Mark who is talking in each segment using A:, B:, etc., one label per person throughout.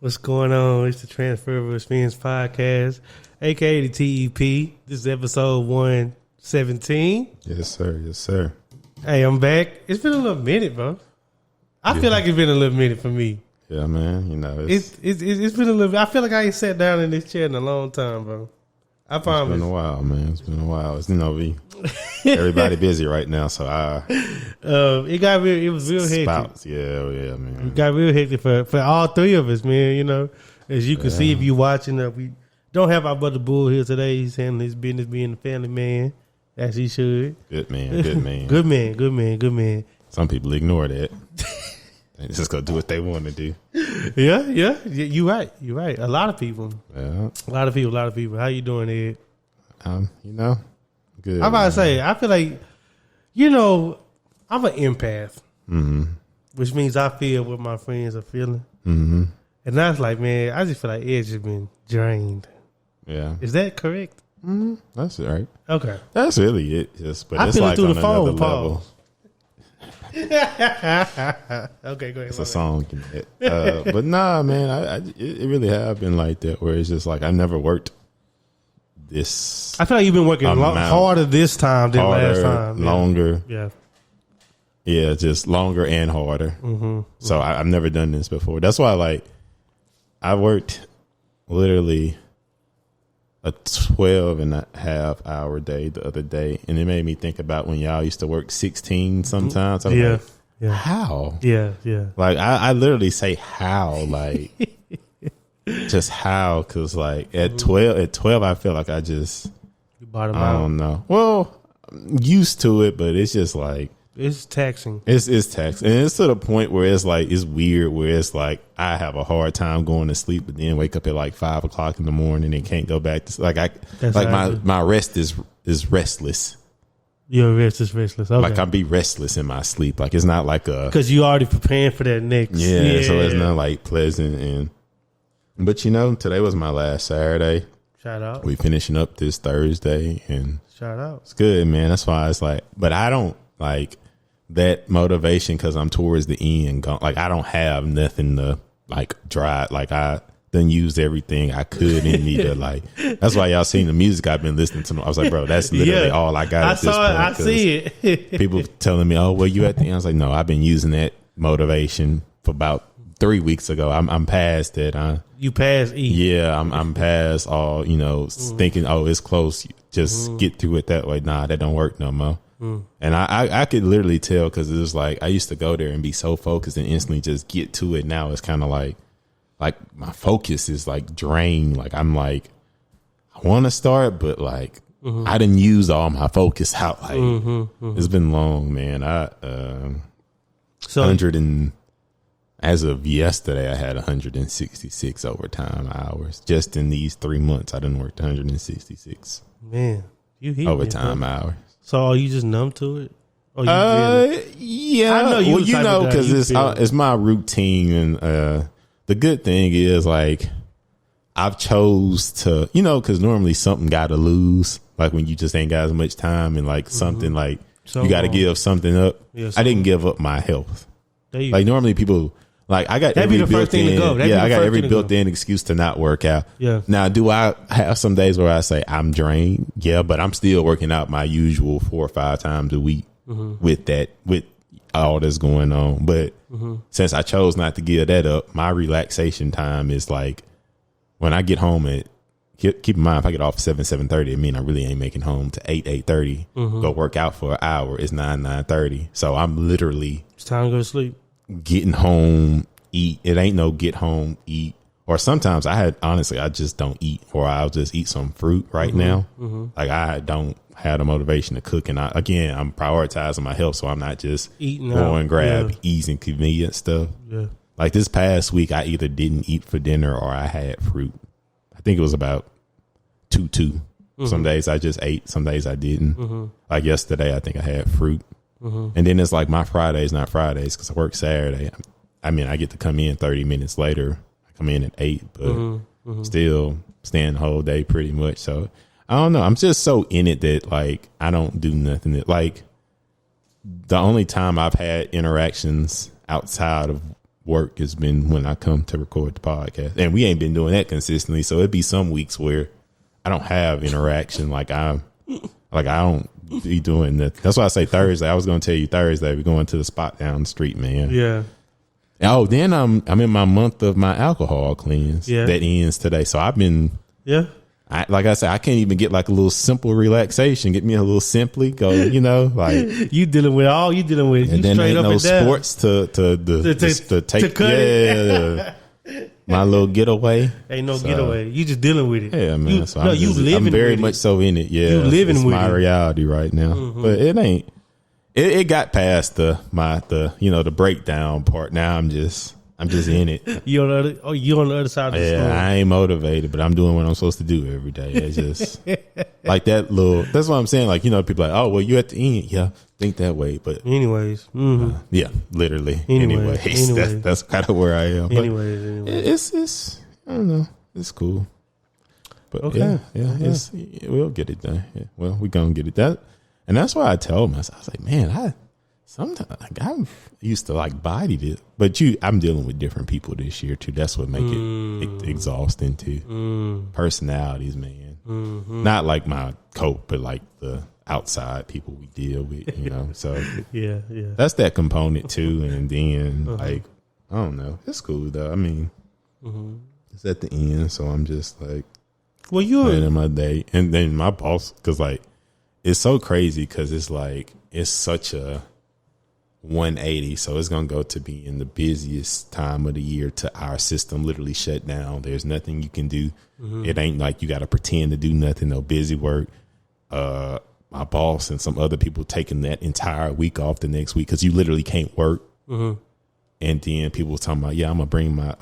A: What's going on? It's the Transferable Experience Podcast, aka the TEP. This is episode 117.
B: Yes, sir. Yes, sir.
A: Hey, I'm back. It's been a little minute, bro. I feel like it's been a little minute for me.
B: Yeah, man. You know,
A: it's been a little. I feel like I ain't sat down in this chair in a long time, bro. I promise.
B: It's been a while, man. It's been a while. It's everybody busy right now, so
A: it got real. It was real hectic.
B: Yeah, man.
A: It got real hectic for all three of us, man. You know, as you can see if you watching, we don't have our brother Bull here today. He's handling his business, being a family man, as he should.
B: Good man. Good man.
A: Good man.
B: Some people ignore that. They just go do what they want to do.
A: Yeah. You right. A lot of people.
B: Yeah.
A: A lot of people. How you doing, Ed?
B: Good.
A: I'm about to say, I feel like, I'm an empath, which means I feel what my friends are feeling.
B: Mm-hmm.
A: And that's like, man, I just feel like Ed's just been drained.
B: Yeah.
A: Is that correct?
B: Mm-hmm. That's right.
A: Okay.
B: That's really it. But
A: I
B: it's
A: feel
B: like
A: it through
B: on
A: the phone,
B: another level.
A: Okay, go ahead.
B: It's a song. But nah, man, it really have been like that, where it's just like I never worked this.
A: I feel like you've been working harder this time than last time.
B: Longer.
A: Yeah,
B: just longer and harder.
A: Mm-hmm.
B: So I've never done this before. That's why, I worked literally a 12.5-hour day the other day, and it made me think about when y'all used to work 16 sometimes.
A: Yeah.
B: How?
A: Yeah.
B: Like I literally say how, like just how, because at 12 I feel like I just
A: I
B: don't know. Well, I'm used to it, but it's just like
A: it's taxing.
B: It's taxing, and it's to the point where it's like it's weird. Where it's like I have a hard time going to sleep, but then wake up at 5 o'clock in the morning and can't go back to my rest is restless.
A: Your rest is restless. Okay.
B: Like I be restless in my sleep. Like it's not like
A: because you already preparing for that next.
B: Yeah, so it's not pleasant. But today was my last Saturday.
A: Shout out.
B: We finishing up this Thursday, and
A: shout out.
B: It's good, man. That's why it's but I don't like that motivation because I'm towards the end. I don't have nothing to drive. I done used everything I could in me to That's why y'all seen the music I've been listening to. I was like, bro, that's literally all I got.
A: I see it.
B: People telling me, oh, where you at the end? I was like, no, I've been using that motivation for about 3 weeks ago. I'm past that.
A: You past E.
B: Yeah, I'm past all, thinking, oh, it's close. Just get through it that way. Nah, that don't work no more. And I could literally tell because it was I used to go there and be so focused and instantly just get to it. Now it's kind of like my focus is drained. I'm I want to start, but I didn't use all my focus out. It's been long, man. As of yesterday, I had 166 overtime hours. Just in these 3 months, I done worked 166.
A: Man, you hit
B: overtime hours.
A: So are you just numb to it?
B: Yeah. I know because it's my routine, and the good thing is I've chose to, because normally something got to lose, when you just ain't got as much time and something you got to give something up. Yeah, I didn't give up my health. Normally people. I got every built-in. I got every built-in excuse to not work out. Yeah. Now, do I have some days where I say I'm drained? Yeah, but I'm still working out my usual 4 or 5 times a week with all that's going on. But since I chose not to give that up, my relaxation time is when I get home at. Keep in mind, if I get off at 7:30, it means I really ain't making home to 8:30. Go work out for an hour. It's 9:30. So I'm literally.
A: It's time to go to sleep.
B: Getting home, eat. It ain't no get home, eat. Or sometimes I just don't eat, or I'll just eat some fruit right now. I don't have the motivation to cook, and I'm prioritizing my health, so I'm not just
A: eating
B: going grab easy convenient stuff. Yeah. This past week, I either didn't eat for dinner or I had fruit. I think it was about 2-2. Some days I just ate, some days I didn't. Yesterday, I think I had fruit. And then it's my Fridays, not Fridays, because I work Saturday. I get to come in 30 minutes later. I come in at 8, but still staying the whole day pretty much. So I don't know. I'm just so in it that I don't do nothing. That the only time I've had interactions outside of work has been when I come to record the podcast, and we ain't been doing that consistently. So it'd be some weeks where I don't have interaction. Like I don't be doing that. That's why I say Thursday. I was going to tell you Thursday we're going to the spot down the street, man.
A: Yeah.
B: Oh, then I'm in my month of my alcohol cleanse.
A: Yeah.
B: That ends today. So I've been.
A: Yeah.
B: Like I said, I can't even get like a little simple relaxation. Get me a little simply go, like
A: you dealing with all you dealing with.
B: And
A: you
B: then
A: straight
B: ain't
A: up
B: no
A: and down.
B: sports to take.
A: cut it.
B: My little getaway.
A: Ain't no getaway. You just dealing with it.
B: Yeah, man.
A: I'm
B: very much so in it. Yeah,
A: you living
B: it's
A: with
B: my
A: it.
B: reality right now. Mm-hmm. But it ain't. It got past the breakdown part. Now I'm just in it.
A: You on the other side of the story.
B: I ain't motivated, but I'm doing what I'm supposed to do every day. It's just like that little. That's what I'm saying. Like people are like, oh well, you at the end. Yeah, think that way. But
A: anyways,
B: yeah, literally.
A: Anyways.
B: That's kind of where I am. But
A: anyways,
B: it's I don't know. It's cool. But
A: okay.
B: yeah. We'll get it done. Yeah. Well, we gonna get it done, and that's why I told myself, I was like, man, sometimes I'm used to like body this, but I'm dealing with different people this year too. That's what make it exhausting too. Personalities, man. Mm-hmm. Not like my coat, but like the outside people we deal with. So
A: yeah.
B: That's that component too. And then like I don't know, it's cool though. I mean, it's at the end, so I'm just like,
A: well, you're
B: in my day, and then my boss, because like it's so crazy because it's like it's such a 180, so it's gonna go to be in the busiest time of the year to our system literally shut down. There's nothing you can do. It ain't like you got to pretend to do nothing. No busy work. My boss and some other people taking that entire week off the next week because you literally can't work. And then people talking about, I'm gonna bring my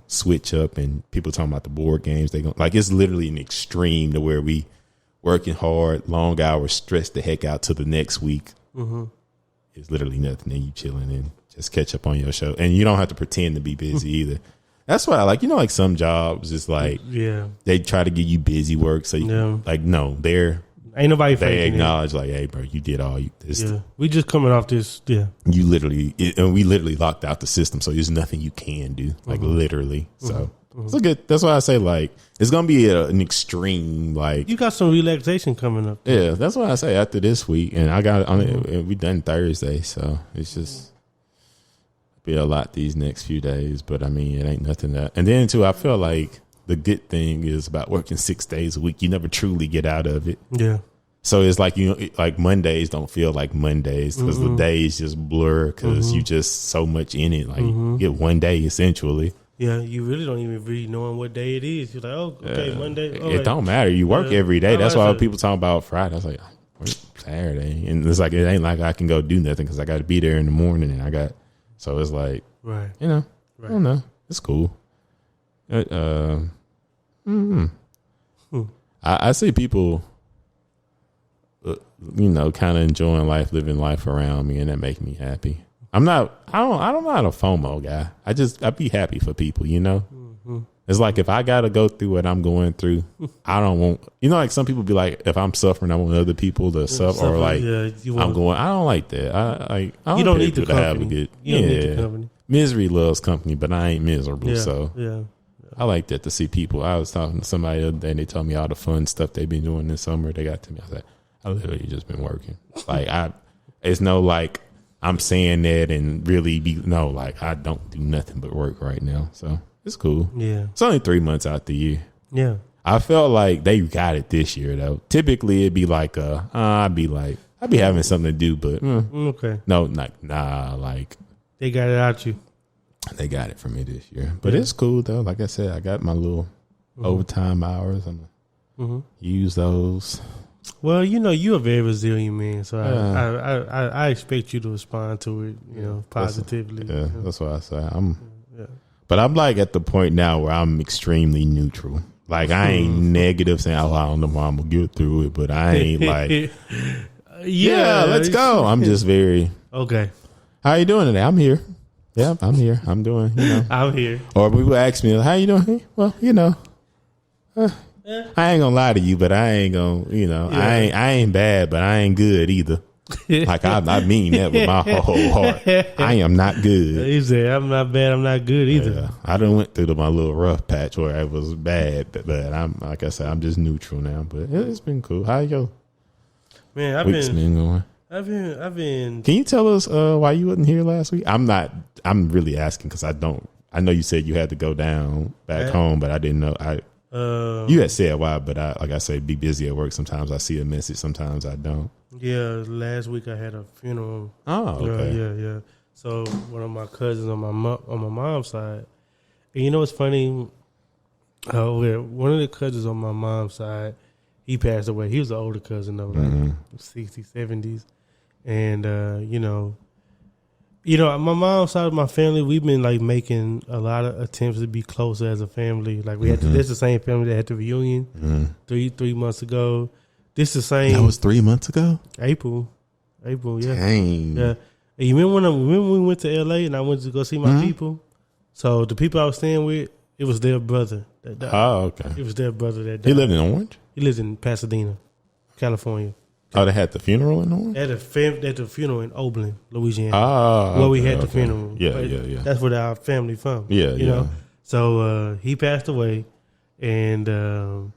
B: Switch up, and people talking about the board games. They gonna like it's literally an extreme to where we working hard, long hours, stressed the heck out to the next week. It's literally nothing. Then you chilling and just catch up on your show, and you don't have to pretend to be busy either. That's why I like, like some jobs is like, they try to give you busy work. So you like, no,
A: ain't nobody.
B: They acknowledge like, hey, bro, you did all this.
A: Yeah, we just coming off this. Yeah,
B: you literally, and we literally locked out the system, so there's nothing you can do. Like literally, so it's a good. That's why I say like it's gonna be an extreme. Like
A: you got some relaxation coming up.
B: Yeah, that's why I say after this week, and I got we done Thursday, so it's just be a lot these next few days. But I mean, it ain't nothing that. And then too, I feel like the good thing is about working 6 days a week. You never truly get out of it.
A: Yeah.
B: So it's like like Mondays don't feel like Mondays because the days just blur because you just so much in it. Like you get one day essentially.
A: Yeah, you really don't even really knowing what day it is. You're like, oh, okay, Monday.
B: It don't matter. You work every day. That's why people talking about Friday. I was like, Saturday, and it's like it ain't like I can go do nothing because I got to be there in the morning, and I got. So it's like,
A: right.
B: I don't know. It's cool. I see people, kind of enjoying life, living life around me, and that make me happy. I'm not a FOMO guy. I be happy for people, It's like if I got to go through what I'm going through, I don't want, like some people be like, if I'm suffering, I want other people to suffer, or like I don't like that. I
A: don't need the company.
B: Have a good,
A: you don't need the company.
B: Misery loves company, but I ain't miserable. So I like that to see people. I was talking to somebody the other day, and they told me all the fun stuff they've been doing this summer. They got to me. I was like, I literally just been working. Like it's no like I'm saying that and really like I don't do nothing but work right now. So it's cool. Yeah, it's only 3 months out the year.
A: Yeah,
B: I felt like they got it this year though. Typically it'd be like I'd be having something to do, but
A: okay,
B: no, like
A: they got it out you.
B: They got it for me this year, but it's cool though. Like I said, I got my little overtime hours. I'm gonna use those.
A: Well, you're a very resilient man, so I expect you to respond to it, positively.
B: That's what I say. But I'm like at the point now where I'm extremely neutral. Like I ain't negative saying, "Oh, I don't know how I'm gonna get through it," but I ain't like, let's go. I'm just very
A: okay.
B: How you doing today? I'm here. Yeah, I'm here. I'm doing,
A: I'm here.
B: Or people ask me, how you doing? Well, I ain't gonna lie to you, but I ain't gonna, I ain't bad, but I ain't good either. Like I mean that with my whole heart. I am not good.
A: He said, I'm not bad. I'm not good either.
B: Yeah, I done went through my little rough patch where it was bad, but I'm like I said, I'm just neutral now. But it's been cool. How your week's been going? I've been. Can you tell us why you wasn't here last week? I'm really asking because I don't. I know you said you had to go down back home, but I didn't know. You had said why, but like I say, be busy at work. Sometimes I see a message, sometimes I don't.
A: Yeah, last week I had a funeral.
B: Oh, okay.
A: Yeah. So one of my cousins on my mom's side, and you know what's funny? One of the cousins on my mom's side, he passed away. He was an older cousin of like 60s, 70s, and my mom's side of my family, we've been like making a lot of attempts to be closer as a family. Like we had this the same family that had the reunion 3 months ago. This the same.
B: That was 3 months ago.
A: April, yeah.
B: Dang.
A: Yeah. And you remember when we went to LA and I went to go see my people? So the people I was staying with, it was their brother.
B: Okay.
A: It was their brother that died.
B: He lived in Orange?
A: He lives in Pasadena, California.
B: Oh, they had the funeral in Orange?
A: They had the funeral in Oberlin, Louisiana.
B: Where
A: we had the funeral.
B: Yeah.
A: That's where our family from.
B: Yeah,
A: you know? So he passed away, and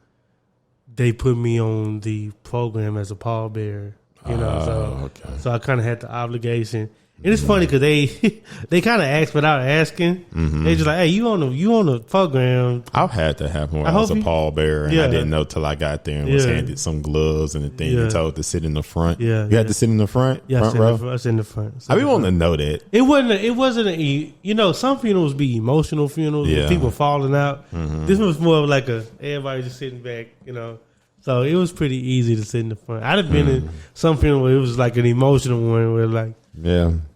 A: they put me on the program as a pallbearer. So I kind of had the obligation. And it's funny because they kind of asked without asking. They just like, hey, you on the program.
B: I've had that happen where I was a pallbearer and I didn't know till I got there and was handed some gloves and a thing and told to sit in the front. You had to sit in the front?
A: Yeah,
B: front row?
A: I sit in the front.
B: I be wanting to know that.
A: It wasn't some funerals be emotional funerals with people falling out. This was more of like everybody just sitting back, So it was pretty easy to sit in the front. I'd have been in some funeral where it was like an emotional one where like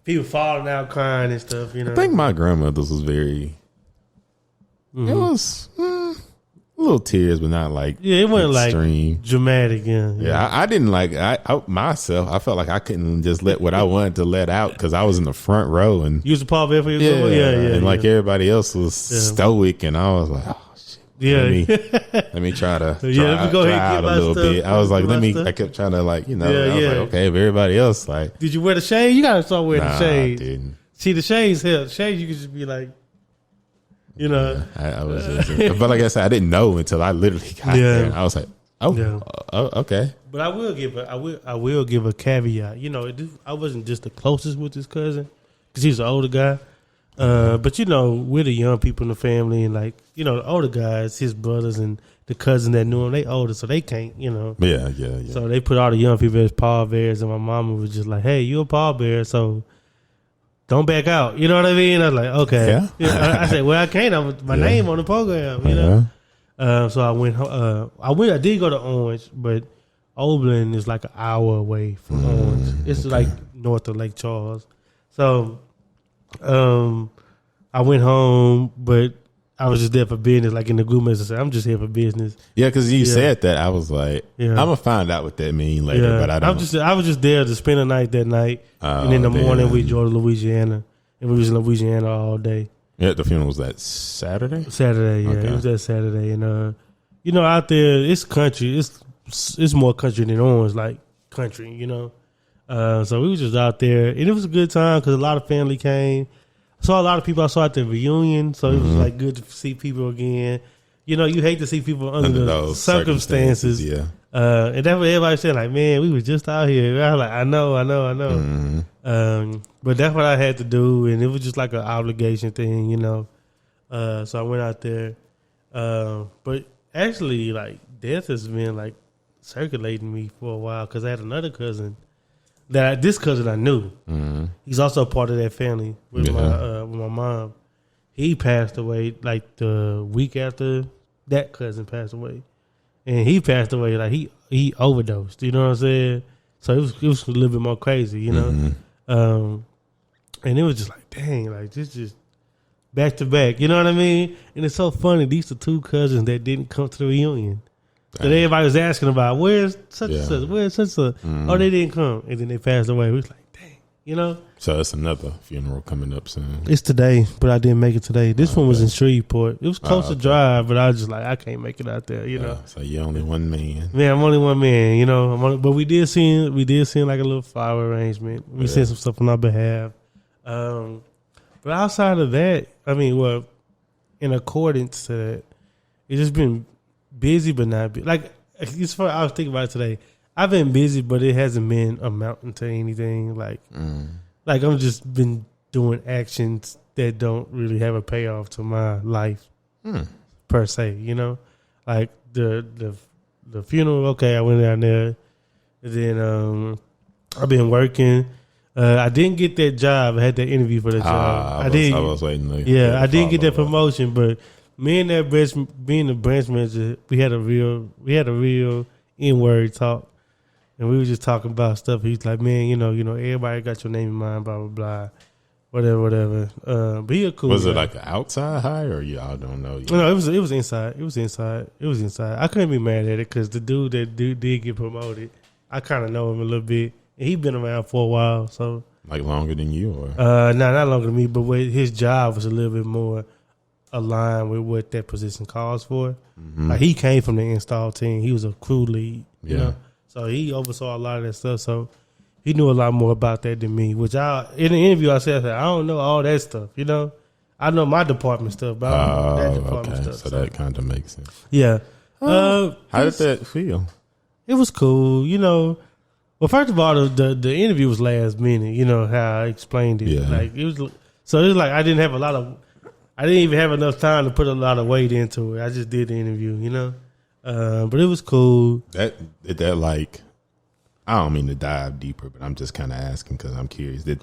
A: people falling out crying and stuff.
B: I think my grandmother's was very. It was little tears, but not like
A: it wasn't extreme. Like dramatic.
B: I didn't like myself. I felt like I couldn't just let what I wanted to let out because I was in the front row and
A: you was a pallbearer for your
B: and like everybody else was stoic, and I was like, oh shit. Let me try to dry out a little bit. I was like, I kept trying to I was like, okay, if everybody else like.
A: Did you wear the shade? You gotta start wearing the shade.
B: I didn't.
A: See, the shades help. Shades, you could just be like,
B: I was just, but like I said, I didn't know until I literally got there. And I was like, okay.
A: But I will give a caveat. I wasn't just the closest with this cousin because he's an older guy. But we're the young people in the family, and like the older guys, his brothers and the cousin that knew him, they older, so they can't,
B: Yeah.
A: So they put all the young people as pallbearers, and my mama was just like, "Hey, you a pallbearer, so don't back out." You know what I mean? I was like, "Okay." Yeah. I said, "Well, I can't. My name on the program." So I went. I did go to Orange, but Oberlin is like an hour away from Orange. It's like north of Lake Charles. So. I went home, but I was just there for business. Like in the group message, I said, I'm just here for business.
B: Yeah, because you said that, I was like, I'm gonna find out what that means later. But I was just there to spend the night that night, and in the morning we drove to Louisiana, and we was in Louisiana all day. Yeah, the funeral was that Saturday.
A: Saturday, yeah, it was that Saturday, and out there it's country. It's more country than Orange, like country, So we was just out there, and it was a good time because a lot of family came. I saw a lot of people I saw at the reunion, so it was like good to see people again. You hate to see people under those circumstances.
B: Yeah.
A: And that's what everybody said, like, man, we was just out here. I was like, I know. But that's what I had to do, and it was just like an obligation thing, So I went out there. But actually, like, death has been, like, circulating me for a while because I had another cousin. This cousin I knew. He's also a part of that family with my mom. He passed away like the week after that cousin passed away, and he passed away like he overdosed. You know what I'm saying? So it was a little bit more crazy, and it was just like, dang, like this just back to back. You know what I mean? And it's so funny. These are two cousins that didn't come to the reunion. That everybody was asking about, where's such and such, where's such a, oh, they didn't come, and then they passed away. We was like, dang. you know.
B: So it's another funeral coming up soon.
A: It's today, but I didn't make it today. This one was in Shreveport. It was close to drive, but I was just like, I can't make it out there, you know.
B: So you're only one man.
A: Man, I'm only one man, you know. But we did send like a little flower arrangement. We sent some stuff on our behalf. But outside of that, I mean, well, in accordance to that, it's just been busy, but not busy. Like, it's funny, I was thinking about it today. I've been busy, but it hasn't been amounting to anything. Like I've just been doing actions that don't really have a payoff to my life per se. You know, like the funeral. Okay, I went down there, and then I've been working. I didn't get that job. I had that interview for the job. I
B: was waiting.
A: I didn't get that promotion, but me and that being the branch manager, we had a real N-word talk. And we were just talking about stuff. He's like, man, you know, everybody got your name in mind, blah, blah, blah, whatever. But he a cool guy.
B: Was it like an outside hire or y'all don't know?
A: No, it was inside. It was inside. I couldn't be mad at it because the dude that did get promoted, I kind of know him a little bit. And he been around for a while, so.
B: Like longer than you or?
A: No, not longer than me, but his job was a little bit more aligned with what that position calls for. Mm-hmm. Like he came from the install team. He was a crew lead, you know? So he oversaw a lot of that stuff. So he knew a lot more about that than me. Which in the interview I said I don't know all that stuff. You know, I know my department stuff, but I don't know that department stuff.
B: So that kind of makes sense.
A: Yeah.
B: How did that feel?
A: It was cool. You know, well, first of all, the interview was last minute. You know how I explained it.
B: Yeah.
A: Like it was like I didn't even have enough time to put a lot of weight into it. I just did the interview. You know. But it was cool.
B: That like, I don't mean to dive deeper, but I'm just kind of asking because I'm curious. Did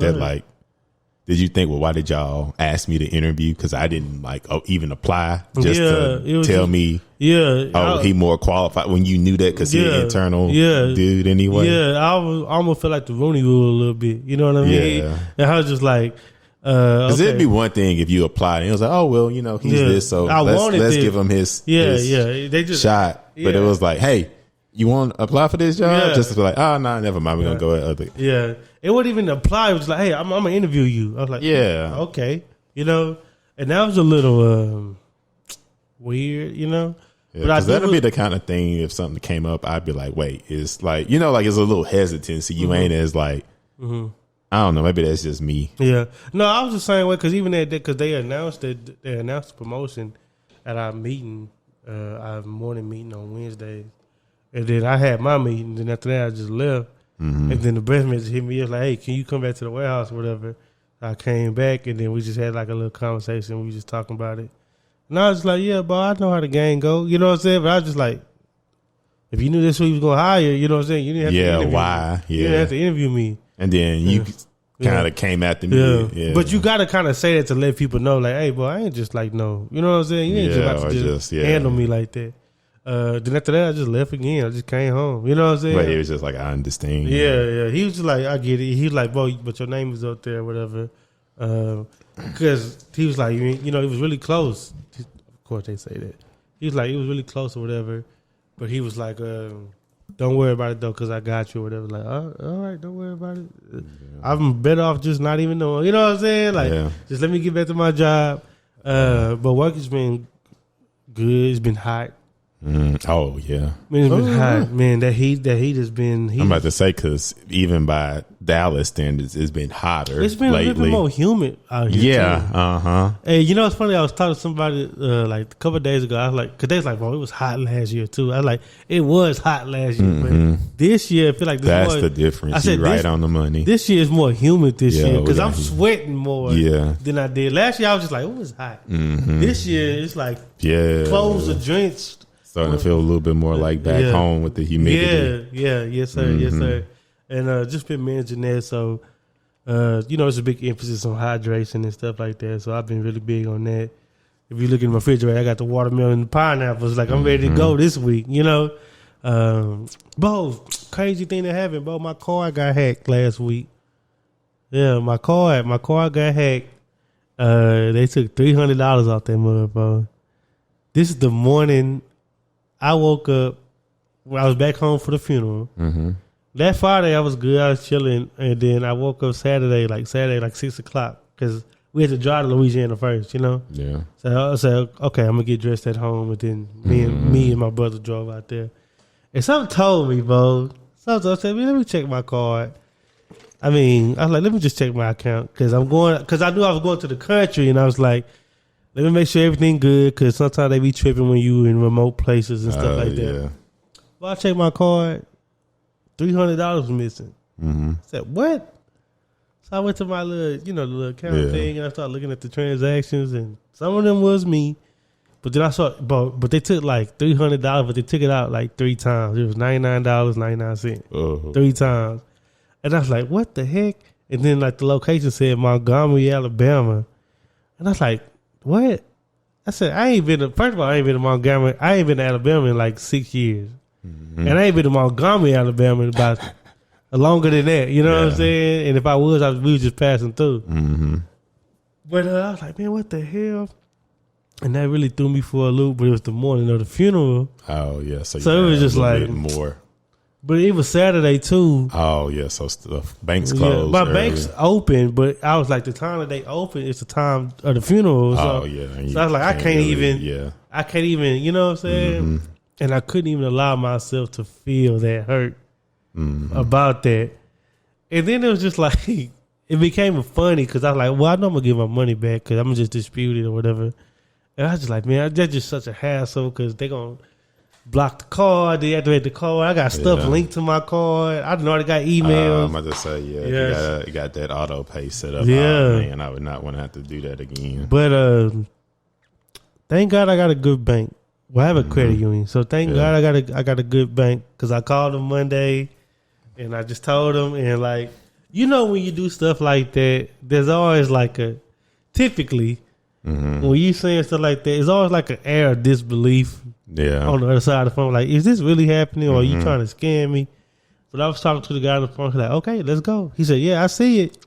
B: you think, well, why did y'all ask me to interview? Because I didn't even apply just to tell me, he more qualified when you knew that because he's an internal dude anyway.
A: Yeah, I almost felt like the Rooney Rule a little bit. You know what I mean? Yeah. And I was just like,
B: because it'd be one thing if you applied and it was like, oh well, you know, he's this, so let's give him his
A: they just
B: shot. But it was like, hey, you want to apply for this job? Just to be like, no, never mind, we're gonna go at other.
A: Yeah, it wouldn't even apply. It was like, hey, I'm gonna interview you. I was like, okay, you know, and that was a little weird, you know.
B: Yeah, because that'll be the kind of thing if something came up, I'd be like, wait, it's like, you know, like it's a little hesitancy. You ain't as like. I don't know. Maybe that's just me.
A: Yeah. No, I was the same way because even because they announced the promotion at our meeting, our morning meeting on Wednesday, and then I had my meeting. Then after that, I just left, and then the branch manager hit me. He was like, "Hey, can you come back to the warehouse or whatever?" I came back, and then we just had like a little conversation. We were just talking about it, and I was like, "Yeah, bro, I know how the game go." You know what I'm saying? But I was just like, if you knew this who you was gonna hire, you know what I'm saying? You didn't have to interview
B: why?
A: Me. You didn't have to interview me.
B: And then you kind of came after me. Yeah.
A: But you got to kind of say that to let people know, like, hey, boy, I ain't just like, no. You know what I'm saying? You ain't just about to just handle me like that. Then after that, I just left again. I just came home. You know what I'm saying?
B: But he was just like, I understand.
A: Yeah. He was just like, I get it. He was like, bro, but your name is up there or whatever. Because he was like, you know, he was really close. Of course, they say that. He was like, he was really close or whatever. But he was like, don't worry about it though, because I got you or whatever. Like, all right, don't worry about it. Yeah. I'm better off just not even knowing. You know what I'm saying? Like, just let me get back to my job. But work has been good. It's been hot.
B: Oh yeah,
A: Man, it's been hot. Man, that heat has been.
B: I'm about to say because even by Dallas standards, it's been hotter.
A: It's been
B: lately.
A: A little bit more humid out here.
B: Yeah,
A: Hey, you know what's funny? I was talking to somebody like a couple of days ago. I was like, because they was like, "Bro, it was hot last year too." I was like, "It was hot last year, but this year I feel like
B: that's the difference." I said, right on the money.
A: This year is more humid this year because I'm sweating more than I did last year. I was just like, "It was hot." This year it's like clothes are drenched.
B: Starting to feel a little bit more like back home with the humidity.
A: Yes sir. And just been managing that, so you know, it's a big emphasis on hydration and stuff like that. So I've been really big on that. If you look in my refrigerator, I got the watermelon and the pineapples. Like I'm ready to go this week, you know. Bro, crazy thing that happened, bro. My car got hacked last week. Yeah, my car got hacked. They took $300 off that mug, bro. This is the morning I woke up. I was back home for the funeral. That Friday I was good. I was chilling, and then I woke up Saturday like 6:00 because we had to drive to Louisiana first, you know.
B: Yeah.
A: So I said, okay, I'm gonna get dressed at home, and then me and my brother drove out there. And something told me, bro. Something I said, man, let me check my card. I was like, let me just check my account because I knew I was going to the country, and I was like, let me make sure everything good because sometimes they be tripping when you in remote places and stuff like that.
B: Yeah.
A: Well, I checked my card. $300 was missing. I said, what? So I went to my little account thing, and I started looking at the transactions, and some of them was me. But then I saw, but they took like $300, but they took it out like 3 times. It was $99.99, 3 times. And I was like, what the heck? And then like the location said Montgomery, Alabama. And I was like, what? I said, first of all, I ain't been to Montgomery. I ain't been to Alabama in like 6 years. And I ain't been to Montgomery, Alabama in about longer than that. You know what I'm saying? And if I was, we was just passing through. But I was like, man, what the hell? And that really threw me for a loop. But it was the morning of the funeral.
B: Oh, yeah. So
A: it was just like
B: more.
A: But it was Saturday too.
B: Oh, yeah. So the banks closed.
A: My bank's open, but I was like, the time that they open is the time of the funeral. So, so I was like, I can't even, you know what I'm saying? And I couldn't even allow myself to feel that hurt about that. And then it was just like, it became funny because I was like, well, I know I'm going to get my money back because I'm going to just dispute it or whatever. And I was just like, man, that's just such a hassle because they're going to block the card, deactivate the card. I got stuff linked to my card. I already got emails.
B: I'm about to say, you got that auto pay set up. Yeah. Oh, man, I would not want to have to do that again.
A: But thank God I got a good bank. Well, I have a credit union, so thank God I got a good bank because I called them Monday, and I just told them, and like, you know, when you do stuff like that, there's always like typically when you saying stuff like that, it's always like an air of disbelief. Yeah. On the other side of the phone, like, is this really happening, or are you trying to scam me? But I was talking to the guy on the phone. He's like, okay, let's go. He said, yeah, I see it.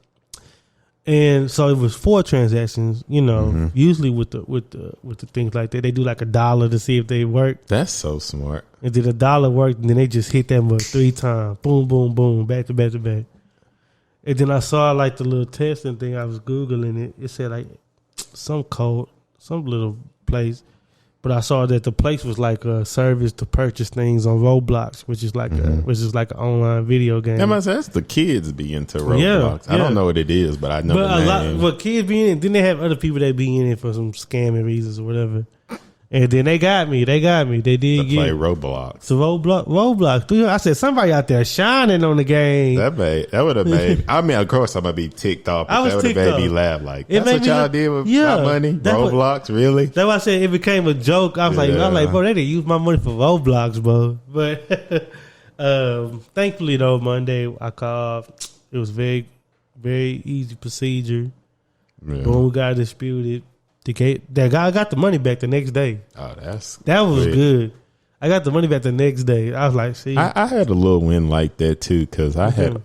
A: And so it was 4 transactions, you know, usually with the things like that. They do like $1 to see if they work.
B: That's so smart.
A: And then $1 worked, and then they just hit that much 3 times. Boom, boom, boom, back to back to back. And then I saw like the little testing thing. I was Googling it. It said like some code, some little place. But I saw that the place was like a service to purchase things on Roblox, which is like an online video game.
B: Yeah, that's the kids be into Roblox. I don't know what it is, but I know the name.
A: But kids be in it. Then they have other people that be in it for some scamming reasons or whatever. And then they got me. They did
B: to play Roblox.
A: So Roblox. I said somebody out there shining on the game.
B: That would have made. I mean, of course, I'm gonna be ticked off. But that would have made me laugh. Like that's what y'all did with my money. Roblox, really?
A: That's why I said it became a joke. I was like, bro, they didn't use my money for Roblox, bro. But thankfully, though, Monday I called. It was very, very easy procedure. Yeah. Boom, we got disputed. That guy got the money back the next day.
B: Oh,
A: that was good. I got the money back the next day. I was like, see,
B: I had a little win like that too because I had.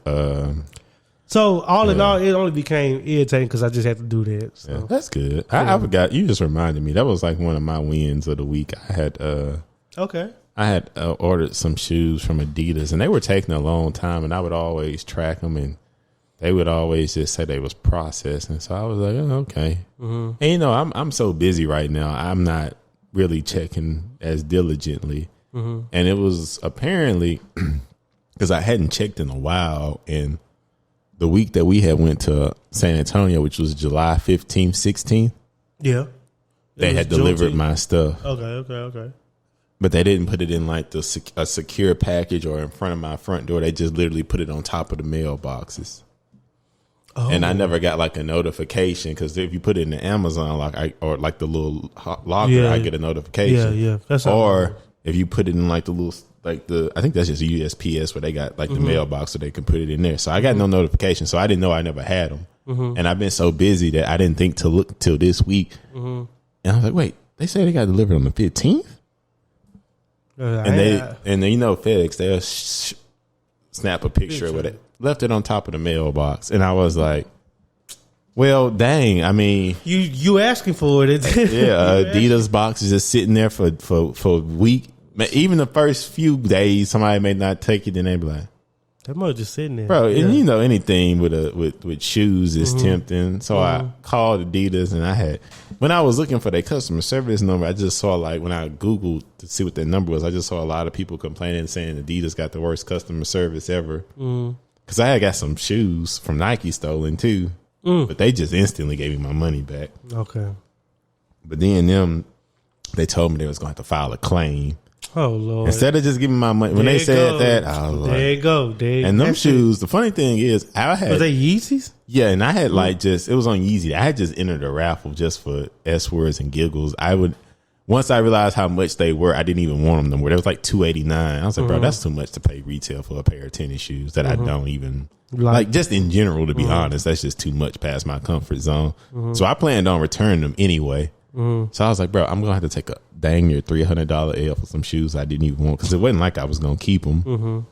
A: So all in all, it only became irritating because I just had to do that. So.
B: Yeah, that's good. I forgot. You just reminded me. That was like one of my wins of the week. I had. I had ordered some shoes from Adidas, and they were taking a long time, and I would always track them and. They would always just say they was processing. So I was like, oh, okay. And, you know, I'm so busy right now. I'm not really checking as diligently. And it was apparently because I hadn't checked in a while. And the week that we had went to San Antonio, which was July 15th, 16th.
A: Yeah.
B: They had delivered my stuff.
A: Okay.
B: But they didn't put it in like a secure package or in front of my front door. They just literally put it on top of the mailboxes. Oh. And I never got like a notification because if you put it in the Amazon or like the little locker, I get a notification.
A: Yeah. That's
B: or if you put it in like the little I think that's just USPS where they got like the mailbox so they can put it in there. So I got no notification, so I didn't know I never had them. And I've been so busy that I didn't think to look till this week. And I was like, wait, they say they got delivered on the 15th, and then you know FedEx they'll snap a picture with it. Left it on top of the mailbox, and I was like, "Well, dang! I mean,
A: you asking for it?
B: Adidas box is just sitting there for a week. Even the first few days, somebody may not take it, and they be like,
A: That mug just sitting there,
B: bro. And you know anything with shoes is tempting. So I called Adidas, and when I was looking for their customer service number, I just saw when I Googled to see what their number was, I just saw a lot of people complaining saying Adidas got the worst customer service ever. Because I had got some shoes from Nike stolen too, but they just instantly gave me my money back.
A: Okay,
B: but then they told me they was going to have to file a claim.
A: Oh Lord!
B: Instead of just giving my money, when they said that, oh Lord.
A: There you go.
B: And them shoes. The funny thing is,
A: was they Yeezys?
B: Yeah, and I had it was on Yeezy. I had just entered a raffle just for S words and giggles. Once I realized how much they were, I didn't even want them no more. They was like $289. I was like, bro, that's too much to pay retail for a pair of tennis shoes that I don't even like. Just in general, to be honest, that's just too much past my comfort zone. So I planned on returning them anyway. So I was like, bro, I'm gonna have to take a dang near $300 L for some shoes I didn't even want, because it wasn't like I was gonna keep them.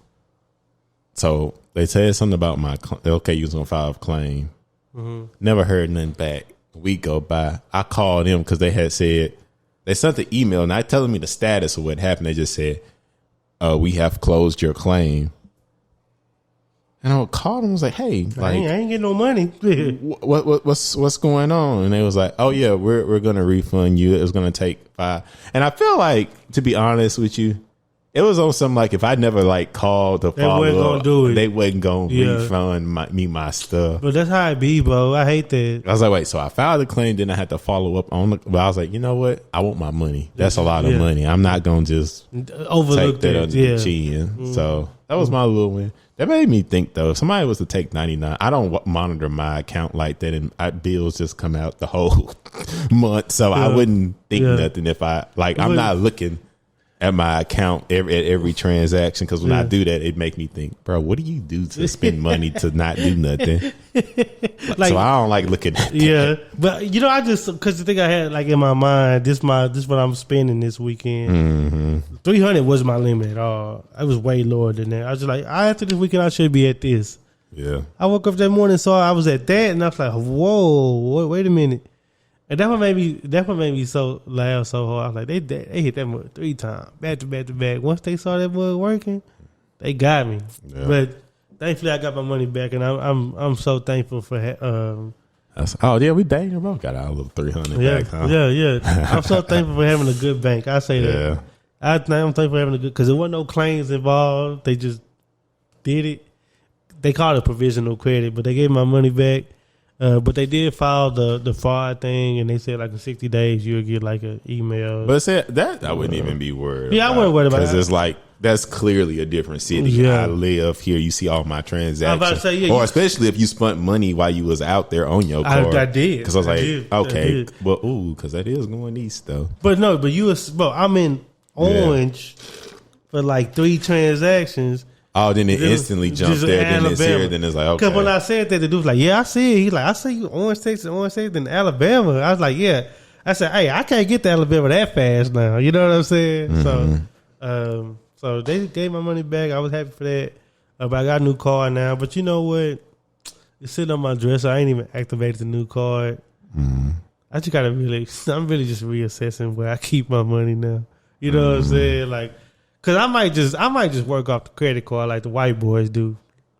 B: So they said something about you was gonna file a claim. Never heard nothing back. A week go by. I called them because they had said they sent the email, not telling me the status of what happened. They just said, we have closed your claim. And I called them and was like, hey,
A: I ain't getting no money.
B: what's going on? And they was like, oh yeah, we're gonna refund you. It was gonna take 5. And I feel like, to be honest with you, it was on something like, if I never called to follow up, they wasn't gonna refund my stuff.
A: But that's how it be, bro. I hate that.
B: I was like, wait, so I filed the claim, then I had to follow up on but I was like, you know what? I want my money. That's a lot of money. I'm not gonna just
A: overlook
B: that under the chin. So that was my little win. That made me think, though, if somebody was to take 99, I don't monitor my account like that, and bills just come out the whole month, so I wouldn't think nothing if I'm not looking at my account at every transaction, because when I do that, it make me think, bro, what do you do to spend money to not do nothing? So I don't like looking at that.
A: Yeah, but I just, because the thing I had in my mind, this what I'm spending this weekend. 300 wasn't my limit at all. I was way lower than that. I was just like, after this weekend, I should be at this.
B: Yeah.
A: I woke up that morning, saw I was at that, and I was like, whoa, wait a minute. And that one made me so laugh so hard. I was like, they hit that mug 3 times, back to back to back. Once they saw that mug working, they got me. Yeah. But thankfully, I got my money back, and I'm so thankful for.
B: We dang both got our little 300 back, huh?
A: Yeah. I'm so thankful for having a good bank. I say that.
B: Yeah.
A: I'm thankful for having a good, because there wasn't no claims involved. They just did it. They called it provisional credit, but they gave my money back. But they did file the fraud thing, and they said in 60 days you'll get an email.
B: But that I wouldn't even be worried.
A: Yeah, I wouldn't worry about it,
B: because it's that's clearly a different city. Yeah. I live here. You see all my transactions. I'm about to say, or especially if you spent money while you was out there on your card.
A: I did,
B: because I was okay, because that is going east though.
A: But no, I'm in Orange for 3 transactions.
B: Oh, then it instantly jumped there. Then it's here. Then it's like, okay.
A: Because when I said that, the dude was like, yeah, I see it. He's like, I see you Orange, Texas, then Alabama. I was like, yeah. I said, hey, I can't get to Alabama that fast now. You know what I'm saying? Mm-hmm. So they gave my money back. I was happy for that. But I got a new card now. But you know what? It's sitting on my dresser. I ain't even activated the new card. Mm-hmm. I just gotta I'm really just reassessing where I keep my money now. You know what I'm saying? Cause I might just work off the credit card like the white boys do.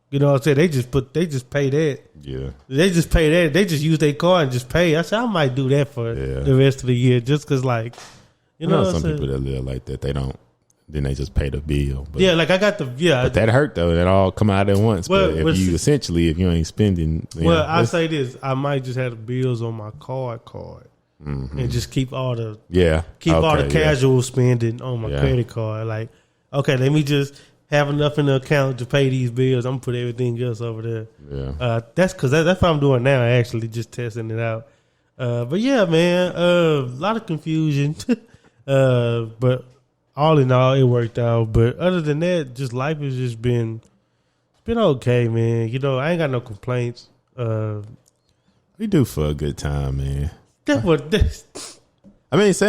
A: You know what I'm saying? They just pay that. Yeah. They just pay that. They just use their card and just pay. I said I might do that for the rest of the year, just cause you know
B: some people that live like that, they don't. Then they just pay the bill. But,
A: I got the
B: But that hurt though. That all come out at once. But if you ain't spending.
A: I say this, I might just have the bills on my card. And just keep all the all the casual spending on my credit card. Okay, let me just have enough in the account to pay these bills. I'm gonna put everything else over there. Yeah, that's what I'm doing now. Actually, just testing it out. But yeah, man, a lot of confusion. But all in all, it worked out. But other than that, just life has just been okay, man. I ain't got no complaints.
B: We do for a good time, man. San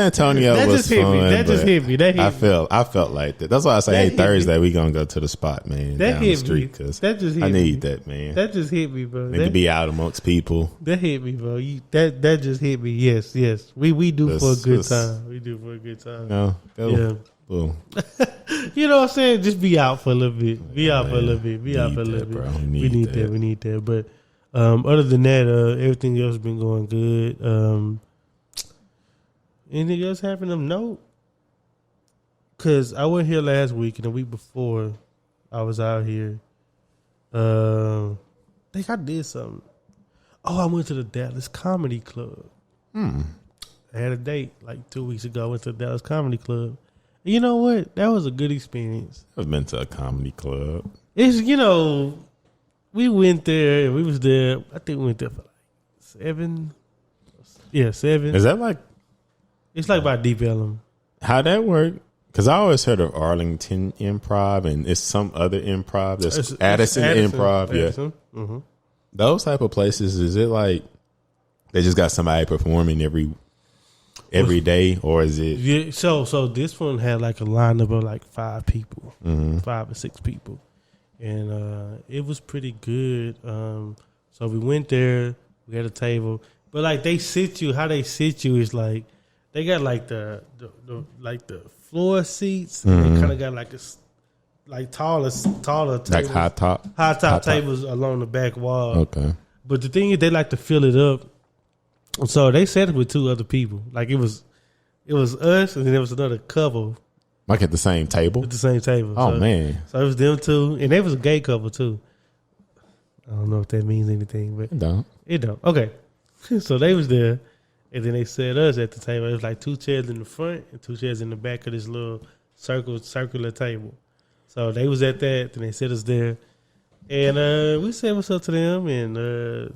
B: Antonio was fun.
A: That just hit me.
B: I felt like that. That's why I say, Thursday we gonna go to the spot, man. Down the street, because I need that, man.
A: That just hit me, bro.
B: Need to be out amongst people.
A: That hit me, bro. That just hit me. Yes. We do for a good time. We do for a good time.
B: Go Boom.
A: You know what I'm saying? Just be out for a little bit. Be out for a little bit. Be out for a little bit. We need that. We need that. But other than that, everything else has been going good. Anything else happened? No. Because I went here last week and the week before I was out here. I think I did something. Oh, I went to the Dallas Comedy Club. I had a date like 2 weeks ago. I went to the Dallas Comedy Club. And you know what? That was a good experience.
B: I've been to a comedy club.
A: It's, we went there and we was there. I think we went there for like 7. Yeah, 7.
B: Is that like?
A: It's like by Deep Ellum.
B: How'd that work? Because I always heard of Arlington Improv and it's some other improv. That's Addison Improv.
A: Addison.
B: Yeah.
A: Mm-hmm.
B: Those type of places, is it like they just got somebody performing every day, or is it?
A: Yeah. So this one had like a lineup of like 5 people, 5 or 6 people, and it was pretty good. So we went there. We had a table, but like they sit you. How they sit you is like they got like the floor seats, and they kind of got like taller tables,
B: like high top
A: tables along the back wall.
B: Okay,
A: but the thing is, they like to fill it up. So they sat with 2 other people. Like it was us, and then there was another couple.
B: Like at the same table.
A: At the same table.
B: Oh man!
A: So it was them 2, and they was a gay couple too. I don't know if that means anything, but it don't. Okay, so they was there, and then they set us at the table. It was like 2 chairs in the front and 2 chairs in the back of this little circular table. So they was at that, and they set us there, and we said what's up to them, and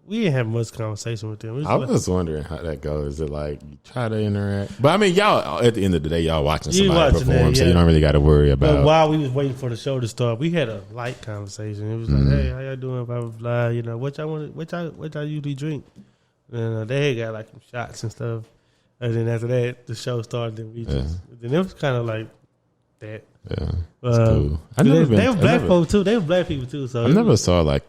A: we didn't have much conversation with them.
B: I was wondering how that goes. Is it like you try to interact? But I mean, y'all at the end of the day, y'all watching somebody perform, so you don't really got to worry about.
A: But while we was waiting for the show to start, we had a light conversation. It was like, "Hey, how y'all doing? Blah blah blah. What y'all usually drink?" And they had got like some shots and stuff. And then after that, the show started. Then it was kind of like that.
B: Yeah, that's cool.
A: They were black folk too. They were black people too. So
B: I never saw like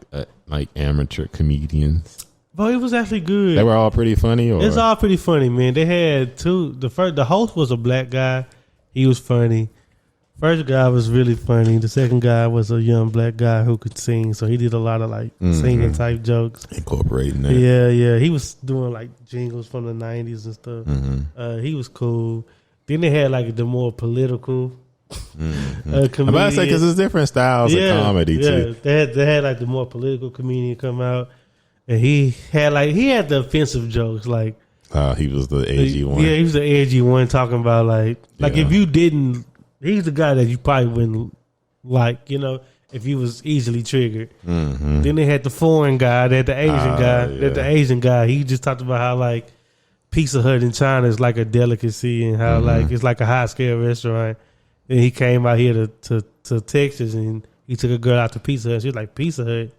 B: amateur comedians.
A: But it was actually good.
B: They were all pretty funny. Or?
A: It's all pretty funny, man. They had 2. The host was a black guy. He was funny. First guy was really funny. The second guy was a young black guy who could sing. So he did a lot of like singing type jokes,
B: incorporating that.
A: Yeah. He was doing like jingles from the 90s and stuff. He was cool. Then they had like the more political.
B: I'm about to say because there's different styles of comedy too.
A: They had like the more political comedian come out, and he had the offensive jokes like.
B: He was the edgy one.
A: Yeah, he was the edgy one talking about like if you didn't, he's the guy that you probably wouldn't like, if you was easily triggered. Then they had the foreign guy, they had the Asian guy, the Asian guy. He just talked about how like Pizza Hut in China is like a delicacy and how like it's like a high scale restaurant. And he came out here to Texas and he took a girl out to Pizza Hut. She was like, Pizza Hut?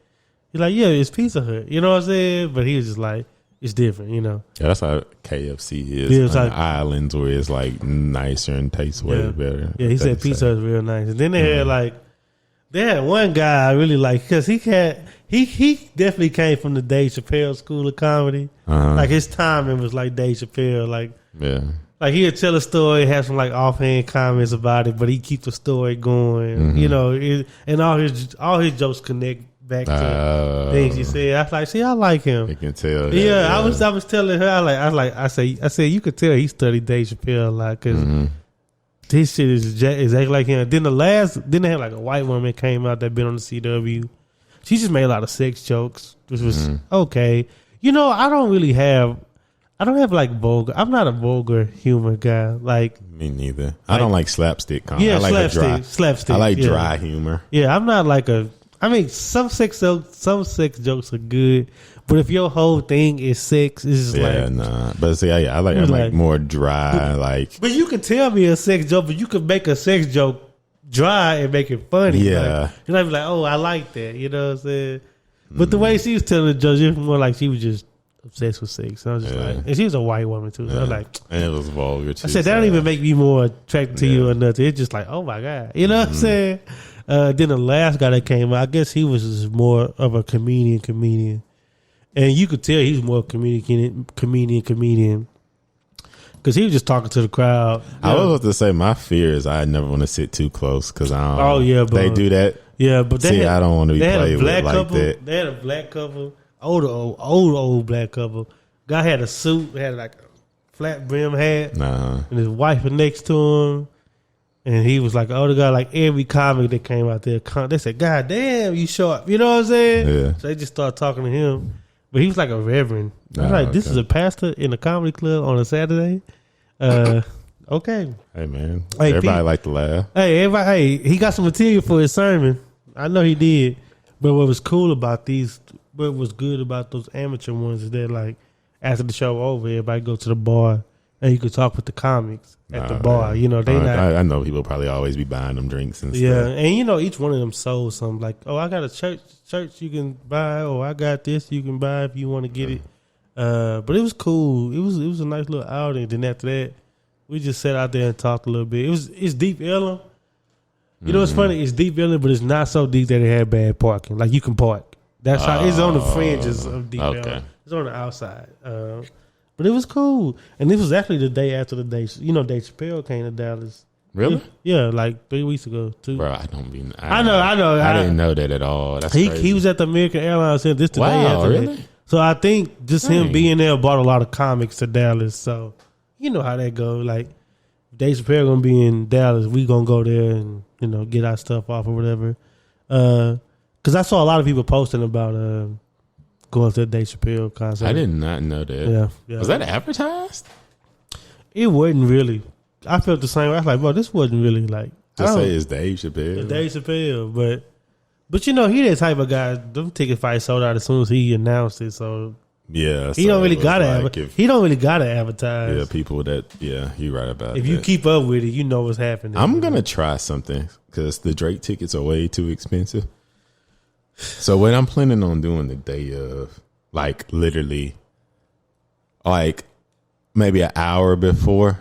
A: He's like, yeah, it's Pizza Hut. You know what I'm saying? But he was just like, it's different,
B: Yeah, that's how KFC is on the islands where it's like nicer and tastes way better.
A: Yeah, he said Pizza Hut is real nice. And then they had one guy I really like because he definitely came from the Dave Chappelle school of comedy. Like his timing was like Dave Chappelle. Like he'd tell a story, have some like offhand comments about it, but he keep the story going, and all his jokes connect back to things he said. I was like, I like him.
B: You can tell. That,
A: I was telling her, I said you could tell he studied Dave Chappelle a lot because this shit is exactly like him. Then they had like a white woman came out that been on the CW. She just made a lot of sex jokes, which was okay. I don't have like vulgar. I'm not a vulgar humor guy. Like
B: me neither. I don't like slapstick comedy.
A: Yeah,
B: I like
A: slapstick.
B: I like dry humor.
A: Yeah, I'm not like some sex jokes are good, but if your whole thing is sex, it's just
B: nah. But see, I like more dry. Like,
A: but you can tell me a sex joke, but you can make a sex joke dry and make it funny.
B: Yeah,
A: and I'd be like, oh, I like that. You know what I'm saying? But the way she was telling the jokes, it was more like she was just obsessed with sex. I was just like, and she was a white woman too. So I was like,
B: and it was vulgar too.
A: I said that don't even make me more attracted to you or nothing. It's just like, oh my god, you know what I'm saying? Then the last guy that came out, I guess he was just more of a comedian, and you could tell he's more comedian. because he was just talking to the crowd.
B: I was about to say my fear is I never want to sit too close because I don't.
A: Oh yeah, but
B: they do that.
A: Yeah, but
B: I don't want to be played with like that.
A: They had a black couple, old black couple. Guy had a suit, had like a flat brim hat, and his wife was next to him. And he was like, the older guy, like every comic that came out there, they said, God damn, you short. You know what I'm saying?
B: Yeah.
A: So they just started talking to him. But he was like a reverend. I was like, this is a pastor in a comedy club on a Saturday? Okay.
B: Hey, man. Everybody like to laugh.
A: Hey, he got some material for his sermon. I know he did. But what was cool about what was good about those amateur ones is that, like, after the show over, everybody go to the bar and you could talk with the comics at the bar. You know,
B: I know people probably always be buying them drinks and stuff.
A: Yeah, and you know, each one of them sold something. Like, I got a church you can buy, or I got this you can buy if you want to get it. But it was cool. It was a nice little outing. Then after that, we just sat out there and talked a little bit. It's Deep Ellum. You know what's funny? It's Deep Ellum, but it's not so deep that it had bad parking. Like, you can park. That's how it's on the fringes of Deep Ellum. It's on the outside. But it was cool. And this was actually the day after the day. You know, Dave Chappelle came to Dallas.
B: Really?
A: Yeah, like 3 weeks ago, too.
B: Bro, I
A: know.
B: I didn't know that at all. That's crazy.
A: He was at the American Airlines Center this the day after.
B: Really?
A: So I think just him being there brought a lot of comics to Dallas. So you know how that goes. Like, Dave Chappelle going to be in Dallas. We going to go there and, you know, get our stuff off or whatever. Because I saw a lot of people posting about going to the Dave Chappelle concert.
B: I did not know that.
A: Yeah.
B: Was that advertised?
A: It wasn't really. I felt the same way. I was like, bro, this wasn't really like.
B: Just say it's Dave Chappelle.
A: It's Dave Chappelle, but you know, he that type of guy. Them ticket fights sold out as soon as he announced it. So
B: yeah,
A: he don't really gotta. He don't really gotta advertise.
B: Yeah, people that. Yeah, you're right about.
A: If you keep up with it, you know what's happening.
B: I'm gonna try something because the Drake tickets are way too expensive. So what I'm planning on doing the day of, like, literally, like, maybe an hour before,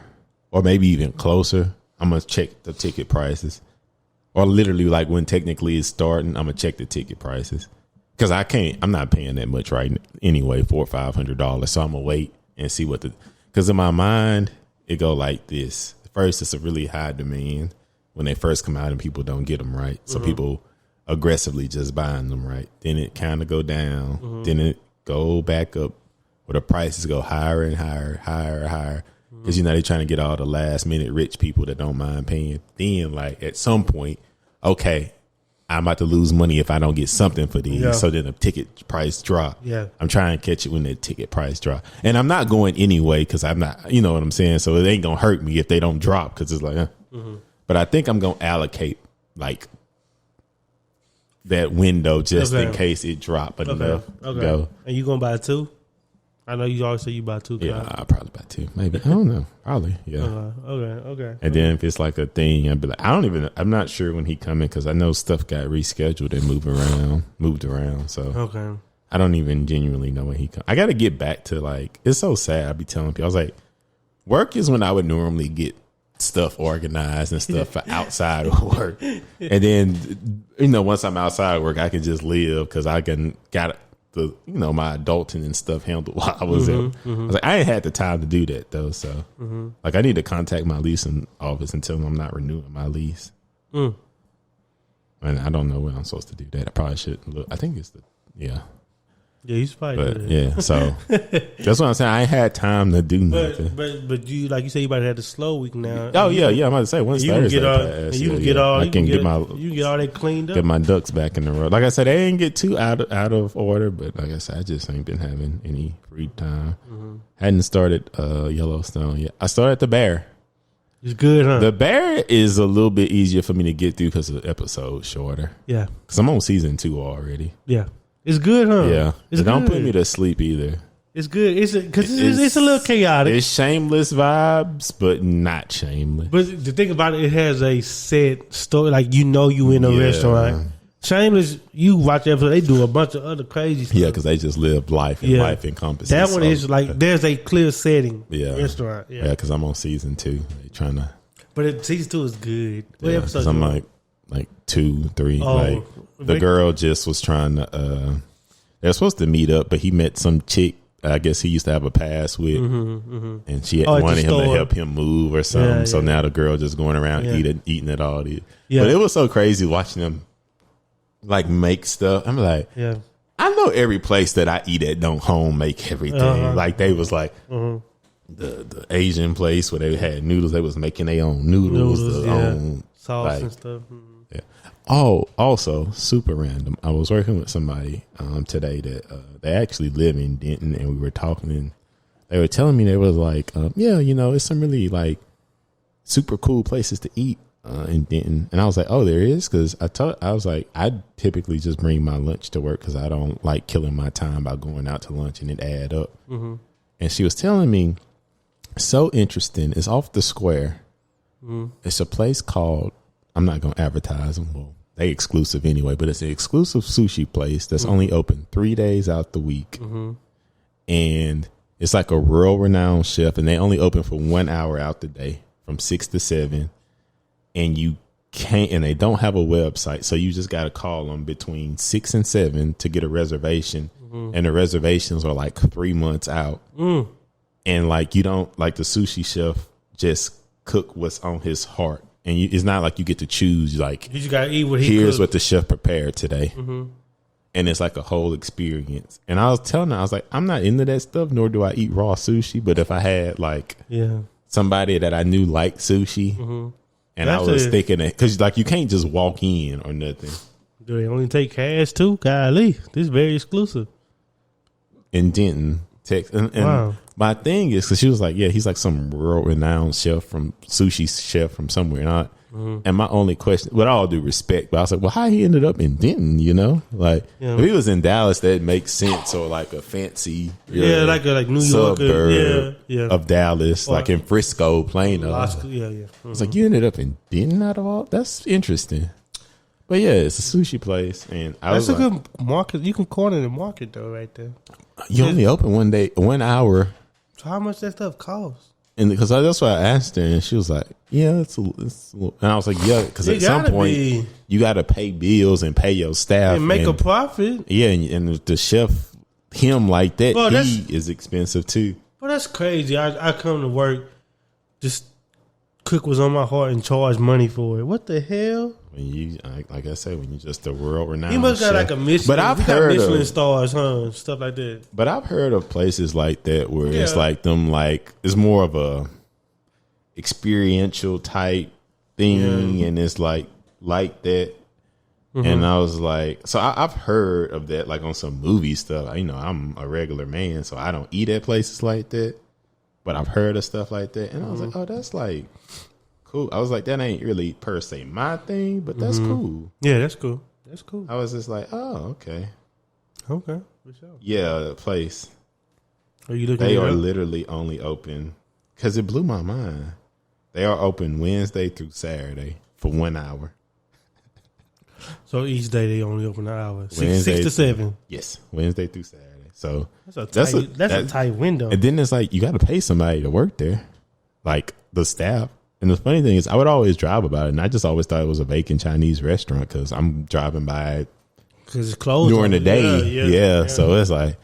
B: or maybe even closer, I'm going to check the ticket prices. Or literally, like, when technically it's starting, I'm going to check the ticket prices. Because I'm not paying that much right anyway, $400 or $500. So I'm going to wait and see because in my mind, it go like this. First, it's a really high demand when they first come out and people don't get them right. So people aggressively just buying them right. Then it kind of go down. Then it go back up where the prices go higher and higher. Because, you know, they're trying to get all the last minute rich people that don't mind paying. Then, like, at some point, okay, I'm about to lose money if I don't get something for these. Yeah. So then the ticket price drop.
A: Yeah.
B: I'm trying to catch it when the ticket price drop. And I'm not going anyway because I'm not, you know what I'm saying? So it ain't going to hurt me if they don't drop because it's like, But I think I'm going to allocate, like, that window just in case it drop enough.
A: Okay.
B: Go.
A: And you gonna buy two? I know you always say you buy two.
B: Yeah, I'll probably buy two. Maybe. I don't know. Probably. Yeah.
A: Okay.
B: And then if it's like a thing, I'd be like, I'm not sure when he coming because I know stuff got rescheduled and moved around. So
A: okay.
B: I don't even genuinely know when he come. I got to get back to, like, it's so sad. I be telling people, I was like, work is when I would normally get stuff organized and stuff for outside of work. And then, you know, once I'm outside of work, I can just live because I got the, you know, my adulting and stuff handled while I was there. I was like, I ain't had the time to do that though. So like, I need to contact my leasing office and tell them I'm not renewing my lease. And I don't know when I'm supposed to do that. I probably should look. I think it's
A: Yeah, he's probably.
B: But yeah, so that's what I'm saying. I ain't had time to do nothing.
A: But you, like you say, you about to have the slow week now.
B: Oh yeah. I'm about to say once Thursday passed, you can get all
A: that cleaned up.
B: Get my ducks back in the row. Like I said, they ain't get too out of order, but like I said, I just ain't been having any free time. Hadn't started Yellowstone yet. I started The Bear.
A: It's good, huh?
B: The Bear is a little bit easier for me to get through because the episode's shorter. Yeah, because I'm on season 2 already.
A: Yeah. It's good, huh?
B: Yeah. It don't put me to sleep either.
A: It's good. It's a little chaotic.
B: It's shameless vibes, but not shameless.
A: But the thing about it has a set story. Like, you know, you in a restaurant. Shameless, you watch the episode, they do a bunch of other crazy stuff.
B: Yeah, because they just live life and life encompasses.
A: That one is like, there's a clear setting. Restaurant.
B: Yeah, because I'm on season 2. They trying to.
A: But season 2 is good. What episode?
B: I'm like 2, 3. The girl just was trying to. They're supposed to meet up, but he met some chick I guess he used to have a past with, and she wanted him to help him move or something. Yeah. So now the girl just going around eating it all. But it was so crazy watching them like make stuff. I'm like, I know every place that I eat at don't home make everything. Like they was like the Asian place where they had noodles. They was making their own noodles, their own
A: sauce and stuff.
B: Yeah. Oh, also super random. I was working with somebody today that they actually live in Denton, and we were talking, and they were telling me they was like, it's some really like super cool places to eat in Denton, and I was like, oh, there is, because I was like, I typically just bring my lunch to work because I don't like killing my time by going out to lunch and it add up. And she was telling me, so interesting. It's off the square. It's a place called, I'm not going to advertise them. Well, they exclusive anyway, but it's an exclusive sushi place that's only open 3 days out the week. And it's like a world renowned chef, and they only open for 1 hour out the day from 6 to 7. And you can't, and they don't have a website. So you just got to call them between 6 and 7 to get a reservation. And the reservations are like 3 months out. And like, you don't, like the sushi chef just cook what's on his heart. And it's not like you get to choose, like, you just gotta eat what here's what the chef prepared today. And it's like a whole experience. And I was telling her, I was like, I'm not into that stuff, nor do I eat raw sushi. But if I had like somebody that I knew liked sushi, and that's I was thinking that, because like you can't just walk in or nothing.
A: Do they only take cash too? Golly, this is very exclusive.
B: In Denton, Texas. And my thing is, because she was like, yeah, he's like some world renowned chef from sushi chef from somewhere. And my only question, with all due respect, but I was like, well, how he ended up in Denton, Like, if he was in Dallas, that makes sense, or like a fancy
A: like New York
B: suburb of Dallas, or like in Frisco, Plano. It's like, you ended up in Denton out of all? That's interesting. But yeah, it's a sushi place, and
A: that's a good market. You can corner the market though, right there.
B: You only open 1 day, 1 hour.
A: So how much that stuff costs?
B: And because that's why I asked her, and she was like, "Yeah, it's a little." And I was like, "Yeah," because at some point you got to pay bills and pay your staff
A: and make a profit.
B: Yeah, and the chef, him like that, he is expensive too.
A: Well, that's crazy. I come to work, just cook what's on my heart and charge money for it. What the hell?
B: When you, like I said, when you just a world renowned,
A: he must got like a Michelin. But I've heard Michelin stars, stuff like that.
B: But I've heard of places like that where it's like them, like it's more of a experiential type thing, and it's like that. And I was like, so I've heard of that, like on some movie stuff. I'm a regular man, so I don't eat at places like that. But I've heard of stuff like that, and I was like, oh, that's like cool. I was like, that ain't really per se my thing, but that's cool.
A: Yeah, that's cool. That's cool.
B: I was just like, oh, okay.
A: Okay. For sure.
B: Yeah, the place.
A: Are you looking?
B: They are literally only open, because it blew my mind. They are open Wednesday through Saturday for 1 hour.
A: So each day they only open an hour. 6 to 7.
B: Yes, Wednesday through Saturday. So
A: that's a tight window.
B: And then it's like you got to pay somebody to work there, like the staff. And the funny thing is, I would always drive about it, and I just always thought it was a vacant Chinese restaurant because I'm driving by it
A: because it's closed
B: during the day. Yeah. So it's like,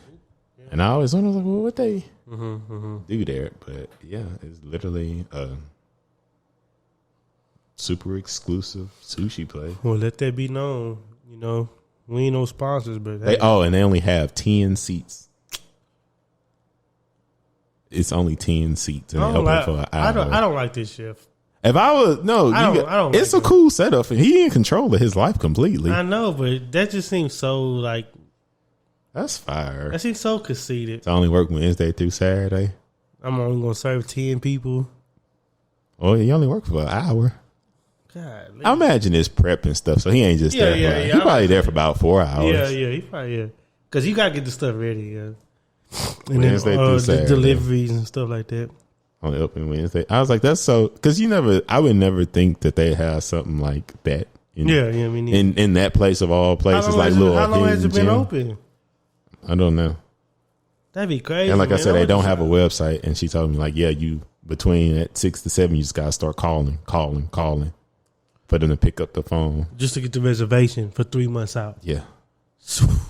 B: and I always wonder, like, well, what they do there? But yeah, it's literally a super exclusive sushi place.
A: Well, let that be known. We ain't no sponsors, but
B: they only have 10 seats. It's only 10 seats, and they open for an hour.
A: I don't like this chef.
B: If I was it's a cool setup, and he in control of his life completely.
A: I know, but that just seems so like
B: that's fire.
A: That seems so conceited.
B: It's only work Wednesday through Saturday.
A: I'm only gonna serve 10 people.
B: Oh, you only work for an hour. God, I imagine it's prep and stuff, so he ain't just there. He's probably there for about 4 hours.
A: Yeah, he probably because you gotta get the stuff ready. Yeah. And
B: Wednesday through Saturday.
A: The deliveries and stuff like that.
B: Only open Wednesday. I was like, that's so because I would never think that they have something like that. In that place of all places, like little.
A: How long has it been open?
B: I don't know.
A: That'd be crazy.
B: And like I said, they don't have a website. And she told me like, yeah, you between at 6 to 7, you just gotta start calling for them to pick up the phone
A: just to get the reservation for 3 months out.
B: Yeah.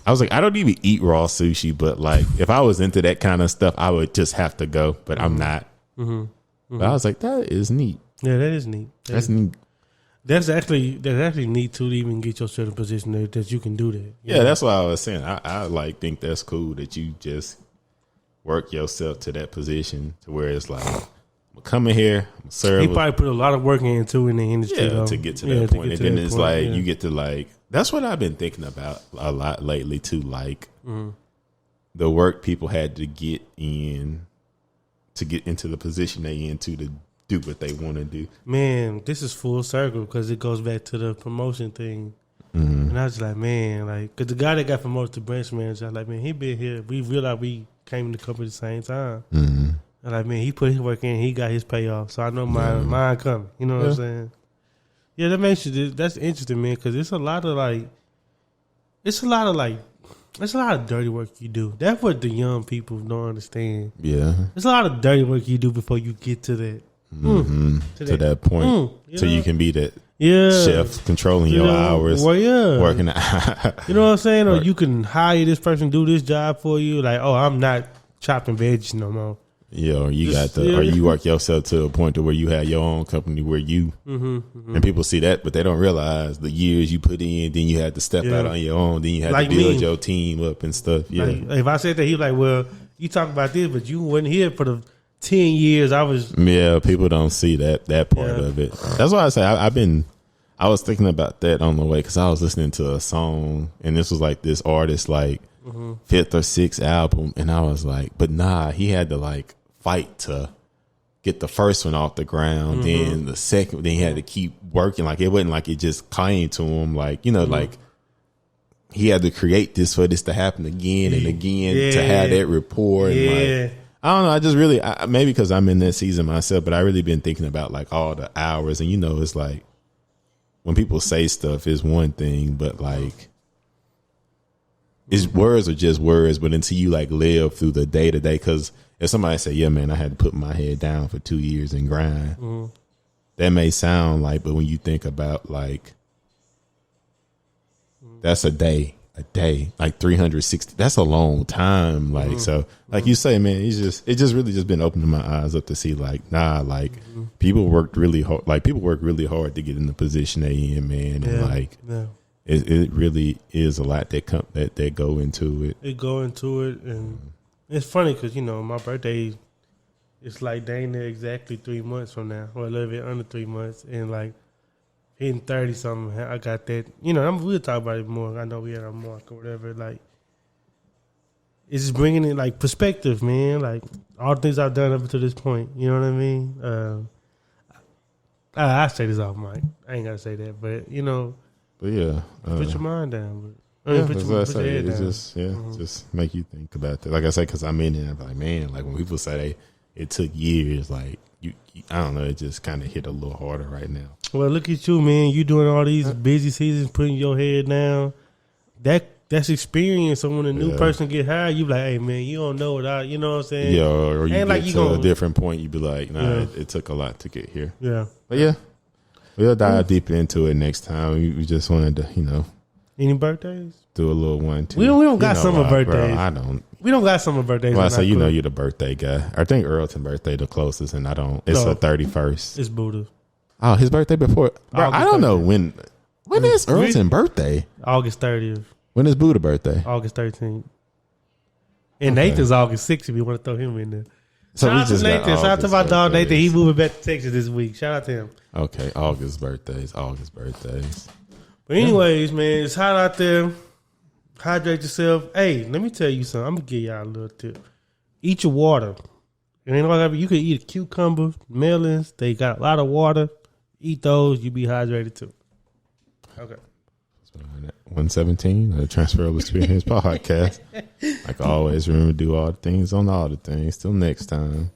B: I was like, I don't even eat raw sushi, but like if I was into that kind of stuff, I would just have to go. But I'm not. But I was like, that is neat.
A: Yeah, that is neat.
B: That's neat.
A: That's actually neat to even get yourself in a position that you can do that.
B: Yeah, that's what I was saying. I like think that's cool that you just work yourself to that position to where it's like, I'm coming here, I'm serving.
A: He probably put a lot of work into in the industry
B: to get to that point. And then it's like you get to like, that's what I've been thinking about a lot lately too. Like the work people had to get in to get into the position they into to do what they want to do. Man,
A: this is full circle because it goes back to the promotion thing. And I was like, man, like, because the guy that got promoted to branch manager, I was like, man, he been here. We realized we came in the company at the same time. And like, man, he put his work in, he got his payoff. So I know mine coming. You know what I'm saying? Yeah, that makes you, that's interesting, man, because it's a lot of dirty work you do. That's what the young people don't understand.
B: Yeah.
A: It's a lot of dirty work you do before you get to that.
B: To that point. So you can be that chef controlling your hours.
A: Well, yeah.
B: Working
A: you know what I'm saying? Or you can hire this person to do this job for you. Like, oh, I'm not chopping veggies no more.
B: Yeah, or you or you work yourself to a point to where you have your own company where you and people see that, but they don't realize the years you put in. Then you had to step out on your own. Then you had to build your team up and stuff. Yeah,
A: like, if I said that, he was like, "Well, you talk about this, but you wasn't here for the 10 years I was."
B: Yeah, people don't see that part of it. That's why I say I was thinking about that on the way because I was listening to a song and this was like this artist like fifth or sixth album, and I was like, but nah, he had to like fight to get the first one off the ground, then the second, then he had to keep working. Like it wasn't like it just came to him, like, you know, like he had to create this for this to happen again and again to have that rapport. And like, I don't know, I just really maybe because I'm in that season myself, but I really been thinking about like all the hours, and you know, it's like when people say stuff is one thing, but like it's words are just words, but until you like live through the day to day, because if somebody say, yeah, man, I had to put my head down for 2 years and grind, that may sound like, but when you think about like, that's a day, like 360, that's a long time. Like, so like you say, man, it just really just been opening my eyes up to see like, nah, like people worked really hard. Like people work really hard to get in the position they in, man. And like, it really is a lot that go into it.
A: And it's funny because, you know, my birthday is like dang near exactly 3 months from now, or a little bit under 3 months. And like hitting 30 something, I got that. You know, we'll talk about it more. I know we had a mark or whatever. Like, it's just bringing in like perspective, man. Like all the things I've done up to this point. You know what I mean? I say this off mic. I ain't gotta say that, but you know. But yeah, put your mind down. Put your head down.
B: Just make you think about that. Like I say, because I'm in there, I'm like, man, like when people say it took years, like you I don't know, it just kind of hit a little harder right now.
A: Well, look at you, man. You doing all these busy seasons, putting your head down. That's experience. So when a new person get hired, you like, hey, man, you don't know what you know what I'm saying?
B: Yeah, or you get to a different point, you be like, nah, it took a lot to get here.
A: Yeah.
B: But yeah, we'll dive deeper into it next time. We just wanted to, you know.
A: Any birthdays?
B: Do a little one, too.
A: We don't got summer birthdays.
B: Bro, I don't.
A: We don't got summer birthdays.
B: Well, I say, you know, you're the birthday guy. I think Earlton's birthday the closest, and I don't. It's the 31st.
A: It's Buddha.
B: Oh, his birthday before. Bro, I don't know when. When is Earlton's birthday?
A: August 30th.
B: When is Buddha's birthday?
A: August 13th. And Nathan's August 6th if you want to throw him in there.
B: So
A: shout out to Nathan. Shout out to my dog Nathan. He moving back to Texas this week. Shout out to him.
B: Okay, August birthdays.
A: But anyways, man, it's hot out there. Hydrate yourself. Hey, let me tell you something. I'm going to give y'all a little tip. Eat your water. You can eat a cucumber, melons. They got a lot of water. Eat those. You be hydrated too. Okay.
B: 117, the Transferable Experience podcast. Like always, remember to do all the things on all the things. Till next time.